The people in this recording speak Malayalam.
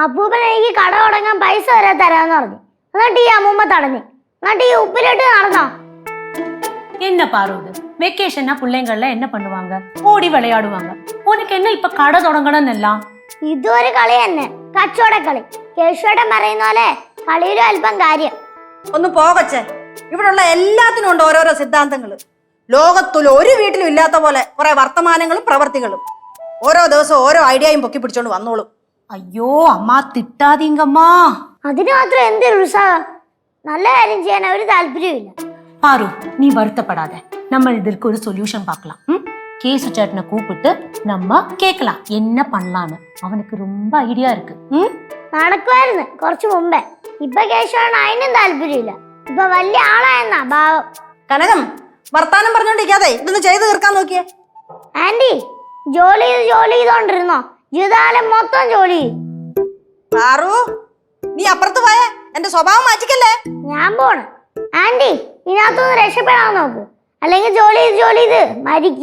അപ്പൂപ്പൻ എനിക്ക് കട തുടങ്ങാൻ പൈസ വരെ തരാന്ന് പറഞ്ഞു. എന്നിട്ട് ഈ അമ്മൂമ്മ തടഞ്ഞു. എന്നിട്ട് ഈ ഉപ്പിലിട്ട് നടന്നോ? என்ன பாரு இது வெக்கேஷன்னா பிள்ளைங்கள்ல என்ன பண்ணுவாங்க? ஓடி விளையாடுவாங்க. உனக்கு என்ன இப்ப கடை தொடங்கணும்னு எல்லாம்? ഇതൊരു കളി തന്നെ, കച്ചവടക്കളി. കേശുവേട്ടൻ പറയുന്ന പോലെ കളിയിലും അല്പം കാര്യം. ഒന്ന് പോകച്ചേ. ഇവിടെയുള്ള എല്ലാത്തിനും ഉണ്ട് ഓരോരോ സിദ്ധാന്തങ്ങള്. ലോകത്തിൽ ഒരു വീട്ടിലും ഇല്ലാത്ത പോലെ കുറെ വർത്തമാനങ്ങളും പ്രവർത്തികളും. ഓരോ ദിവസം ഓരോ ഐഡിയയും പൊക്കി പിടിച്ചോണ്ട് വന്നോളും. ஐயோ அம்மா திட்டாதீங்கம்மா. അതിന് മാത്രം എന്തൊരു ഉത്സാഹം. നല്ല കാര്യം ചെയ്യാൻ ഒരു താല്പര്യമില്ല. பாரு நீ வருத்தப்படாத. நம்ம இதற்கு ஒரு சொல்யூஷன் பார்க்கலாம். கேசு சேட்டனை கூப்பிட்டு நம்ம கேட்கலாம் என்ன பண்ணலான்னு. அவனுக்கு ரொம்ப ஐடியா இருக்கு. നടക്കുമായിരുന്നു കുറച്ചു മുമ്പേ. ഇപ്പൊ കേശുവേട്ടൻ അതിനും താല്പര്യമില്ല. ഇപ്പൊ വലിയ ആളായെന്നാ ഭാവം. കനകം വർത്താനം പറഞ്ഞോണ്ടിരിക്കാതെ ഇതൊന്ന് ചെയ്ത് തീർക്കാൻ നോക്കിയേ. ആന്റി ജോലി ചെയ്തോണ്ടിരുന്നോ? ജീവിതകാലം മൊത്തം ജോലി ചെയ്യും. പാറു നീ അപ്പുറത്ത് പോയേ, എന്റെ സ്വഭാവം മാറ്റിക്കല്ലേ. ഞാൻ പോണ്. ആന്റി ഇതിനകത്തൊന്ന് രക്ഷപ്പെടാൻ നോക്ക്, അല്ലെങ്കിൽ ജോലി ചെയ്ത് മരിക്കും.